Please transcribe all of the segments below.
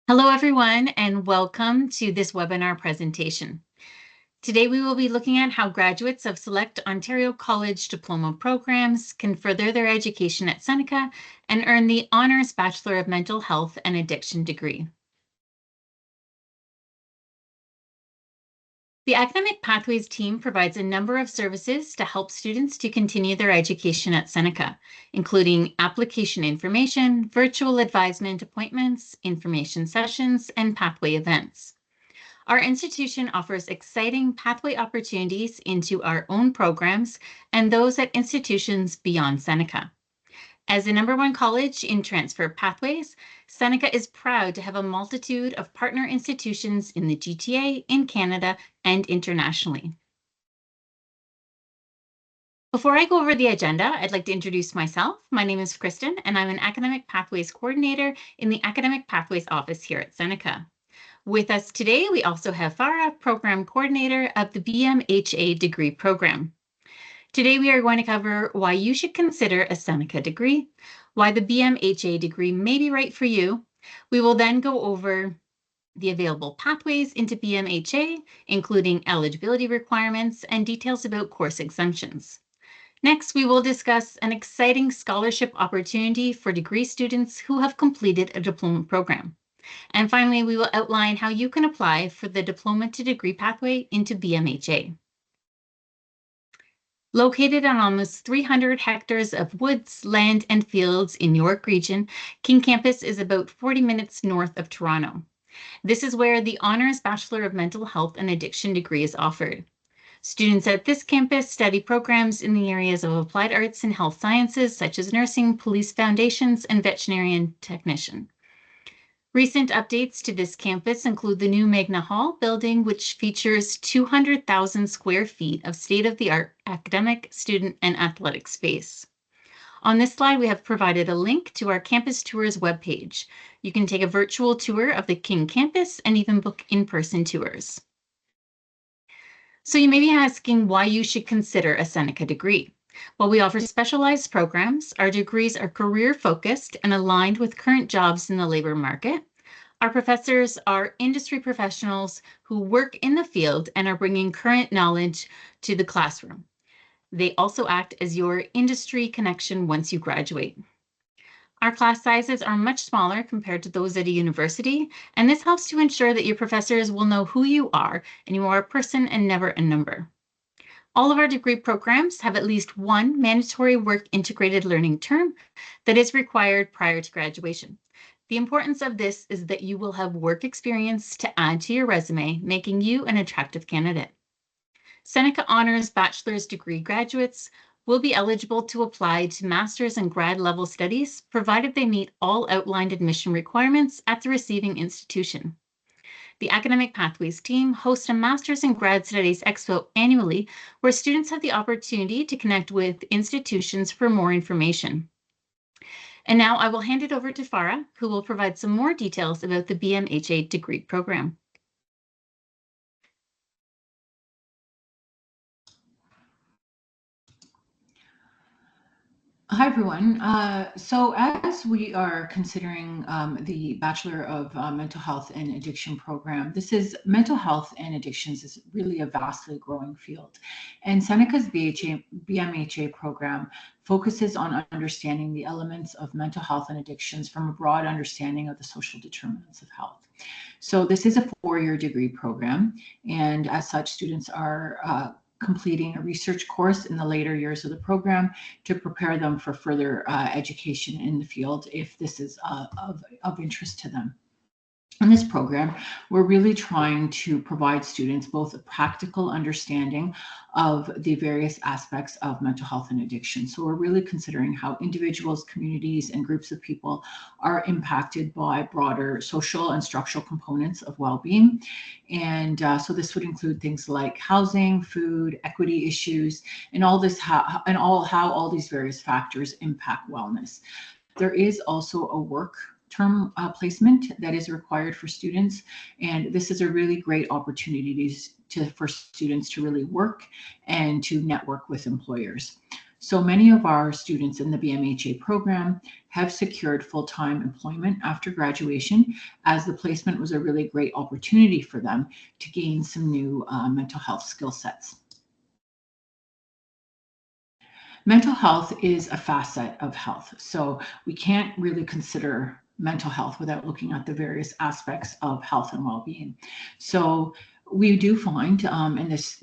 Hello, everyone, and welcome to this webinar presentation. Today, we will be looking at how graduates of select Ontario College diploma programs can further their education at Seneca and earn the Honours Bachelor of Mental Health and Addiction degree. The Academic Pathways team provides a number of services to help students to continue their education at Seneca, including application information, virtual advisement appointments, information sessions, and pathway events. Our institution offers exciting pathway opportunities into our own programs and those at institutions beyond Seneca. As the #1 college in transfer pathways, Seneca is proud to have a multitude of partner institutions in the GTA, in Canada, and internationally. Before I go over the agenda, I'd like to introduce myself. My name is Kristen, and I'm an Academic Pathways Coordinator in the Academic Pathways office here at Seneca. With us today, we also have Farah, Program Coordinator of the BMHA degree program. Today, we are going to cover why you should consider a Seneca degree, why the BMHA degree may be right for you. We will then go over the available pathways into BMHA, including eligibility requirements and details about course exemptions. Next, we will discuss an exciting scholarship opportunity for degree students who have completed a diploma program. And finally, we will outline how you can apply for the diploma to degree pathway into BMHA. Located on almost 300 hectares of woods, land, and fields in York Region, King Campus is about 40 minutes north of Toronto. This is where the Honours Bachelor of Mental Health and Addiction degree is offered. Students at this campus study programs in the areas of applied arts and health sciences, such as nursing, police foundations, and veterinarian technician. Recent updates to this campus include the new Magna Hall building, which features 200,000 square feet of state-of-the-art academic, student, and athletic space. On this slide, we have provided a link to our campus tours webpage. You can take a virtual tour of the King campus and even book in-person tours. So you may be asking why you should consider a Seneca degree. While we offer specialized programs, our degrees are career-focused and aligned with current jobs in the labor market. Our professors are industry professionals who work in the field and are bringing current knowledge to the classroom. They also act as your industry connection once you graduate. Our class sizes are much smaller compared to those at a university, and this helps to ensure that your professors will know who you are and you are a person and never a number. All of our degree programs have at least one mandatory work integrated learning term that is required prior to graduation. The importance of this is that you will have work experience to add to your resume, making you an attractive candidate. Seneca Honours Bachelor's degree graduates will be eligible to apply to master's and grad level studies, provided they meet all outlined admission requirements at the receiving institution. The Academic Pathways team hosts a Master's in Grad Studies Expo annually, where students have the opportunity to connect with institutions for more information. And now I will hand it over to Farah, who will provide some more details about the BMHA degree program. Hi, everyone. So as we are considering the Bachelor of Mental Health and Addiction program, mental health and addictions is really a vastly growing field. And Seneca's BMHA program focuses on understanding the elements of mental health and addictions from a broad understanding of the social determinants of health. So this is a 4-year degree program, and as such, students are completing a research course in the later years of the program to prepare them for further education in the field if this is of interest to them. In this program, we're really trying to provide students both a practical understanding of the various aspects of mental health and addiction. So we're really considering how individuals, communities, and groups of people are impacted by broader social and structural components of well-being. And so this would include things like housing, food, equity issues, and all how all these various factors impact wellness. There is also a work term placement that is required for students, and this is a really great opportunity for students to really work and to network with employers. So many of our students in the BMHA program have secured full-time employment after graduation, as the placement was a really great opportunity for them to gain some new mental health skill sets. Mental health is a facet of health, so we can't really consider mental health without looking at the various aspects of health and well-being. So we do find, and this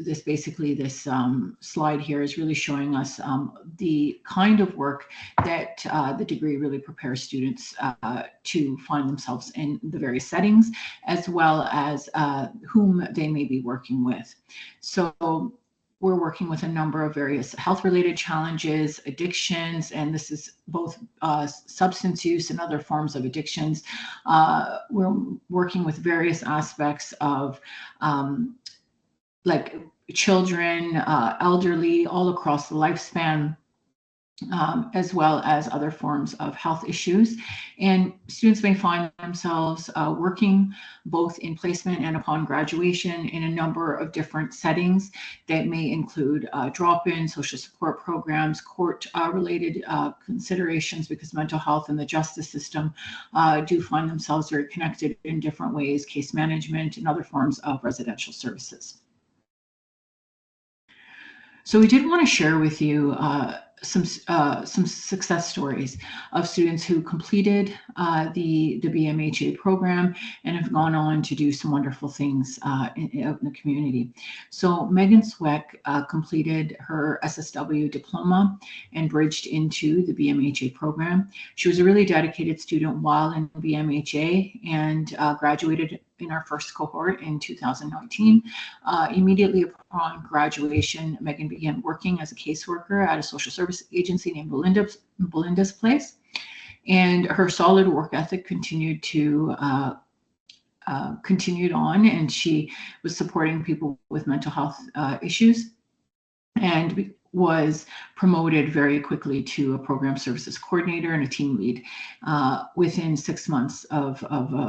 slide here is really showing us the kind of work that the degree really prepares students to find themselves in the various settings, as well as whom they may be working with. So we're working with a number of various health-related challenges, addictions, and this is both substance use and other forms of addictions. We're working with various aspects of like children, elderly, all across the lifespan. As well as other forms of health issues. And students may find themselves working both in placement and upon graduation in a number of different settings that may include drop-in, social support programs, court-related considerations, because mental health and the justice system do find themselves very connected in different ways, case management and other forms of residential services. So we did want to share with you some success stories of students who completed the BMHA program and have gone on to do some wonderful things out in the community. So Megan Sweck completed her SSW diploma and bridged into the BMHA program. She was a really dedicated student while in BMHA and graduated in our first cohort in 2019. Immediately upon graduation, Megan began working as a caseworker at a social service agency named Belinda's Place, and her solid work ethic continued on, and she was supporting people with mental health issues, and was promoted very quickly to a program services coordinator and a team lead within 6 months of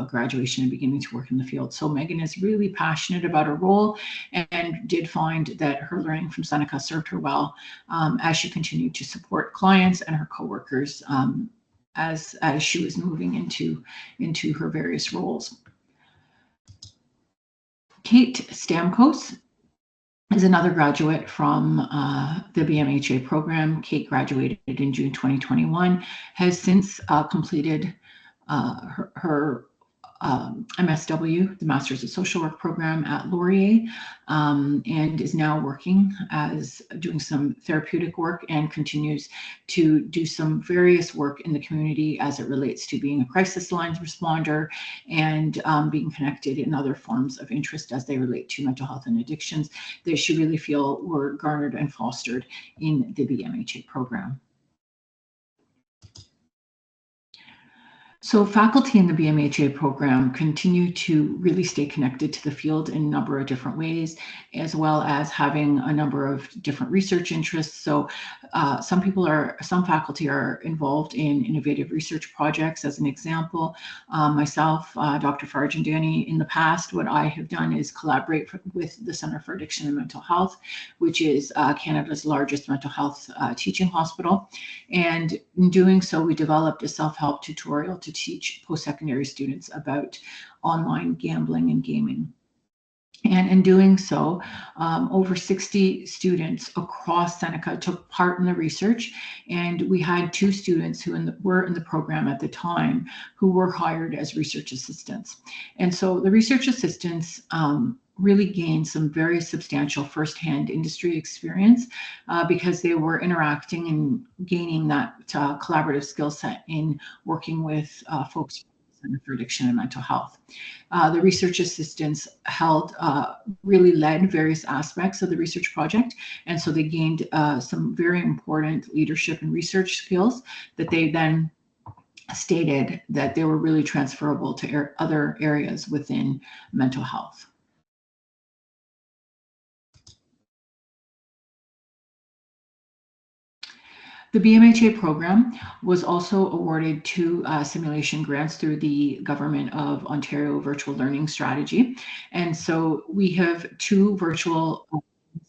graduation and beginning to work in the field. So Megan is really passionate about her role and did find that her learning from Seneca served her well as she continued to support clients and her coworkers as she was moving into her various roles. Kate Stamkos is another graduate from the BMHA program. Kate graduated in June 2021, has since completed her MSW, the Masters of Social Work program at Laurier, and is now working as doing some therapeutic work and continues to do some various work in the community as it relates to being a crisis lines responder and being connected in other forms of interest as they relate to mental health and addictions that she really feel were garnered and fostered in the BMHA program. So faculty in the BMHA program continue to really stay connected to the field in a number of different ways, as well as having a number of different research interests. So some faculty are involved in innovative research projects. As an example, myself, Dr. Farjandani, in the past, what I have done is collaborate with the Centre for Addiction and Mental Health, which is Canada's largest mental health teaching hospital. And in doing so, we developed a self-help tutorial to teach post-secondary students about online gambling and gaming. And in doing so, over 60 students across Seneca took part in the research, and we had 2 students who were in the program at the time who were hired as research assistants. And so the research assistants really gained some very substantial firsthand industry experience because they were interacting and gaining that collaborative skill set in working with folks from the Center for Addiction and Mental Health. The research assistants really led various aspects of the research project, and so they gained some very important leadership and research skills that they then stated that they were really transferable to other areas within mental health. The BMHA program was also awarded 2 simulation grants through the Government of Ontario Virtual Learning Strategy. And so we have 2 virtual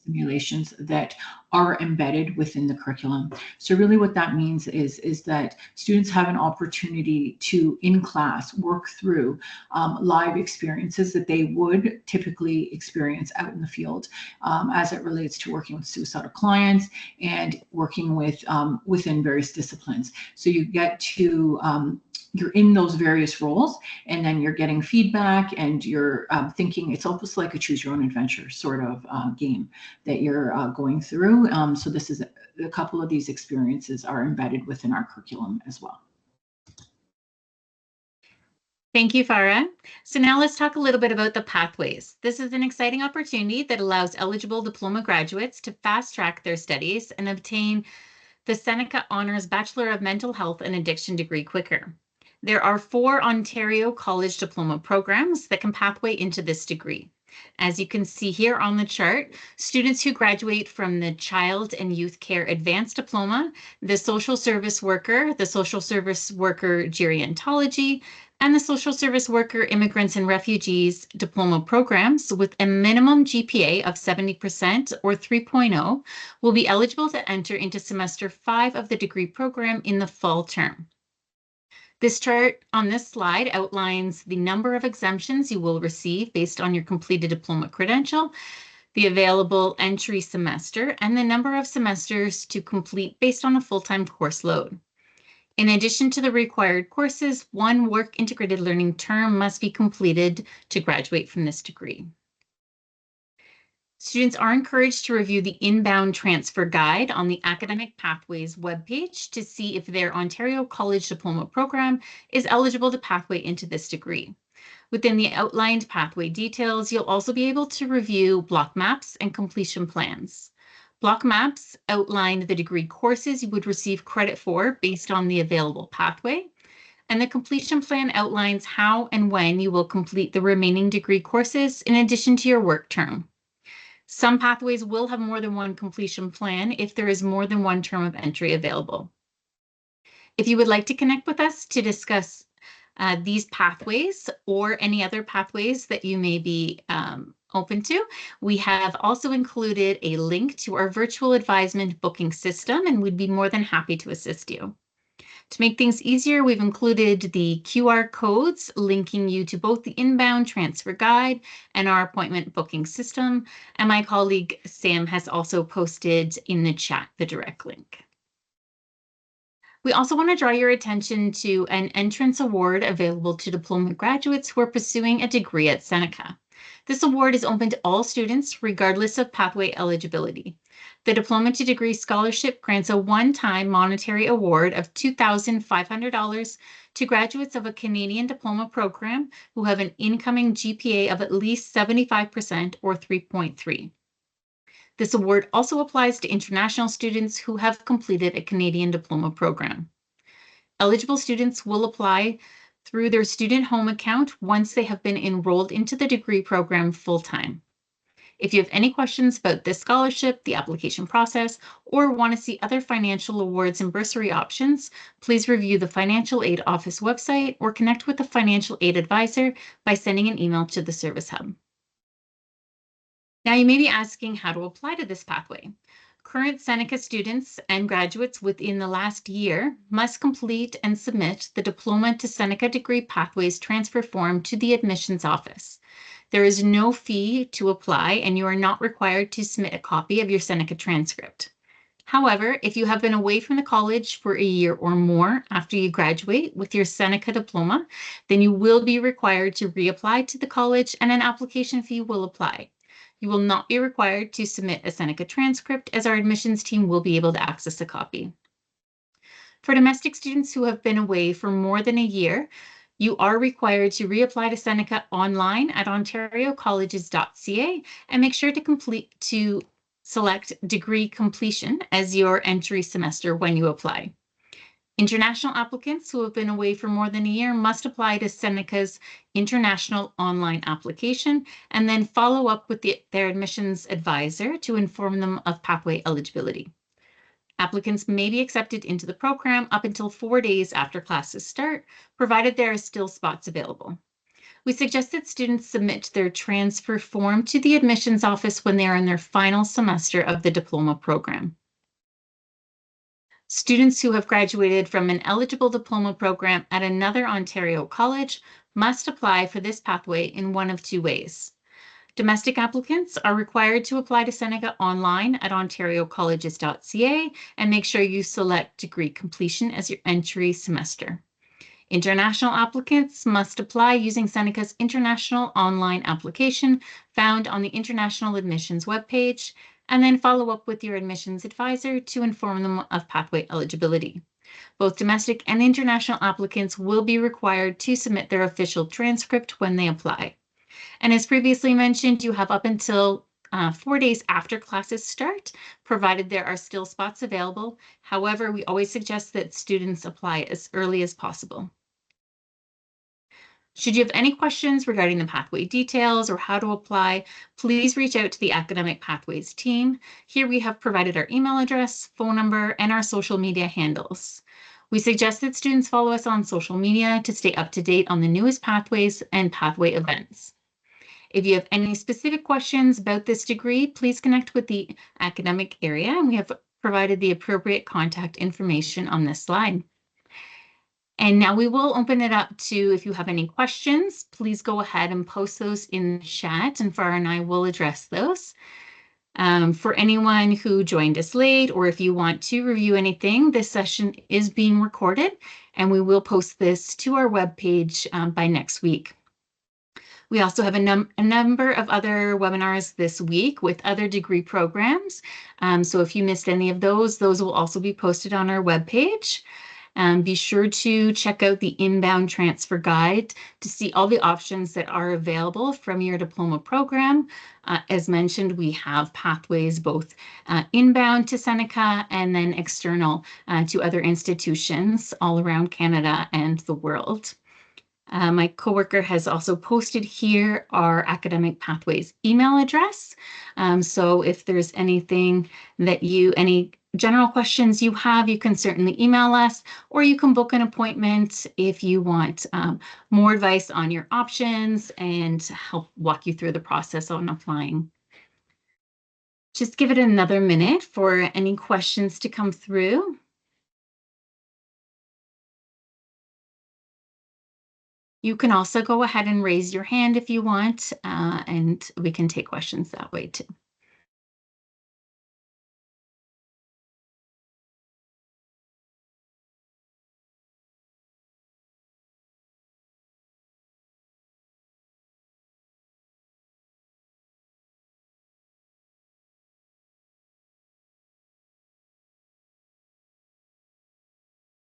simulations that are embedded within the curriculum. So really what that means is that students have an opportunity to, in class, work through live experiences that they would typically experience out in the field as it relates to working with suicidal clients and working with within various disciplines. So you get to you're in those various roles, and then you're getting feedback, and you're thinking. It's almost like a choose your own adventure sort of game that you're going through. So this is a couple of these experiences are embedded within our curriculum as well. Thank you, Farah. So now let's talk a little bit about the pathways. This is an exciting opportunity that allows eligible diploma graduates to fast track their studies and obtain the Seneca Honors Bachelor of Mental Health and Addiction degree quicker. There are 4 Ontario College Diploma programs that can pathway into this degree. As you can see here on the chart, students who graduate from the Child and Youth Care Advanced Diploma, the Social Service Worker Gerontology, and the Social Service Worker Immigrants and Refugees Diploma programs with a minimum GPA of 70% or 3.0 will be eligible to enter into semester 5 of the degree program in the fall term. This chart on this slide outlines the number of exemptions you will receive based on your completed diploma credential, the available entry semester, and the number of semesters to complete based on a full-time course load. In addition to the required courses, 1 work integrated learning term must be completed to graduate from this degree. Students are encouraged to review the inbound transfer guide on the Academic Pathways webpage to see if their Ontario College Diploma program is eligible to pathway into this degree. Within the outlined pathway details, you'll also be able to review block maps and completion plans. Block maps outline the degree courses you would receive credit for based on the available pathway, and the completion plan outlines how and when you will complete the remaining degree courses in addition to your work term. Some pathways will have more than 1 completion plan if there is more than 1 term of entry available. If you would like to connect with us to discuss these pathways or any other pathways that you may be open to, we have also included a link to our virtual advisement booking system, and we'd be more than happy to assist you. To make things easier, we've included the QR codes linking you to both the inbound transfer guide and our appointment booking system. And my colleague Sam has also posted in the chat the direct link. We also want to draw your attention to an entrance award available to diploma graduates who are pursuing a degree at Seneca. This award is open to all students, regardless of pathway eligibility. The Diploma to Degree Scholarship grants a one-time monetary award of $2,500 to graduates of a Canadian diploma program who have an incoming GPA of at least 75% or 3.3. This award also applies to international students who have completed a Canadian diploma program. Eligible students will apply through their student home account once they have been enrolled into the degree program full-time. If you have any questions about this scholarship, the application process, or want to see other financial awards and bursary options, please review the Financial Aid Office website or connect with a financial aid advisor by sending an email to the Service Hub. Now you may be asking how to apply to this pathway. Current Seneca students and graduates within the last year must complete and submit the Diploma to Seneca Degree Pathways transfer form to the admissions office. There is no fee to apply, and you are not required to submit a copy of your Seneca transcript. However, if you have been away from the college for a year or more after you graduate with your Seneca diploma, then you will be required to reapply to the college, and an application fee will apply. You will not be required to submit a Seneca transcript, as our admissions team will be able to access a copy. For domestic students who have been away for more than a year, you are required to reapply to Seneca online at ontariocolleges.ca and make sure to select degree completion as your entry semester when you apply. International applicants who have been away for more than a year must apply to Seneca's international online application and then follow up with their admissions advisor to inform them of pathway eligibility. Applicants may be accepted into the program up until 4 days after classes start, provided there are still spots available. We suggest that students submit their transfer form to the admissions office when they are in their final semester of the diploma program. Students who have graduated from an eligible diploma program at another Ontario college must apply for this pathway in one of two ways. Domestic applicants are required to apply to Seneca online at ontariocolleges.ca and make sure you select degree completion as your entry semester. International applicants must apply using Seneca's international online application found on the International Admissions webpage, and then follow up with your admissions advisor to inform them of pathway eligibility. Both domestic and international applicants will be required to submit their official transcript when they apply. And as previously mentioned, you have up until 4 days after classes start, provided there are still spots available. However, we always suggest that students apply as early as possible. Should you have any questions regarding the pathway details or how to apply, please reach out to the Academic Pathways team. Here we have provided our email address, phone number, and our social media handles. We suggest that students follow us on social media to stay up to date on the newest pathways and pathway events. If you have any specific questions about this degree, please connect with the academic area, and we have provided the appropriate contact information on this slide. And now we will open it up to, if you have any questions, please go ahead and post those in the chat, and Farah and I will address those. For anyone who joined us late, or if you want to review anything, this session is being recorded, and we will post this to our webpage by next week. We also have a number of other webinars this week with other degree programs. So if you missed any of those will also be posted on our webpage. Be sure to check out the inbound transfer guide to see all the options that are available from your diploma program. As mentioned, we have pathways both inbound to Seneca and then external to other institutions all around Canada and the world. My coworker has also posted here our Academic Pathways email address. So if there's anything that any general questions you have, you can certainly email us, or you can book an appointment if you want more advice on your options and help walk you through the process on applying. Just give it another minute for any questions to come through. You can also go ahead and raise your hand if you want, and we can take questions that way too.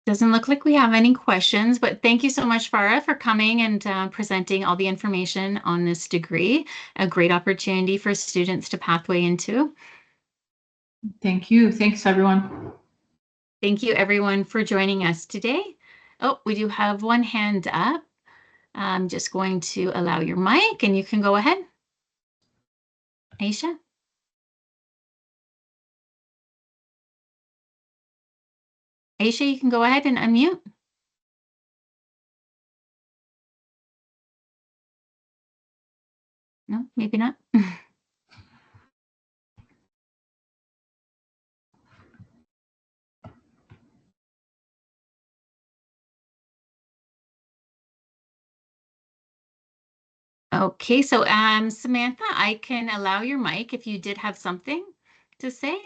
Doesn't look like we have any questions, but thank you so much, Farah, for coming and presenting all the information on this degree. A great opportunity for students to pathway into. Thank you. Thanks, everyone. Thank you, everyone, for joining us today. Oh, we do have one hand up. I'm just going to allow your mic, and you can go ahead. Aisha? Aisha, you can go ahead and unmute. No, maybe not. Okay, so Samantha, I can allow your mic if you did have something to say.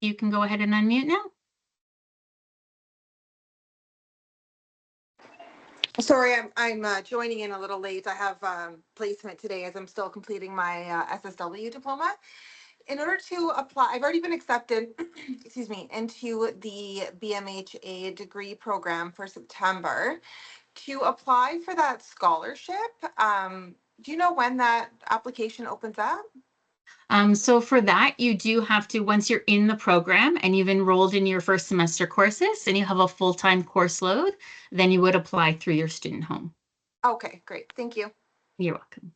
You can go ahead and unmute now. Sorry, I'm joining in a little late. I have placement today as I'm still completing my SSW diploma. In order to apply, I've already been accepted, excuse me, into the BMHA degree program for September. To apply for that scholarship, do you know when that application opens up? So for that, you do have to, once you're in the program and you've enrolled in your first semester courses and you have a full-time course load, then you would apply through your student home. Okay, great. Thank you. You're welcome.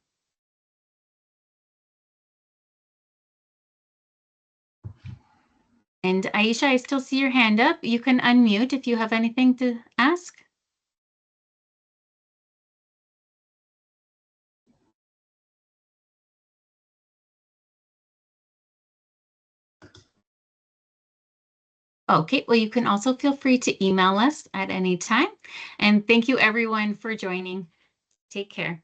And Aisha, I still see your hand up. You can unmute if you have anything to ask. Okay, well, you can also feel free to email us at any time. And thank you everyone for joining. Take care.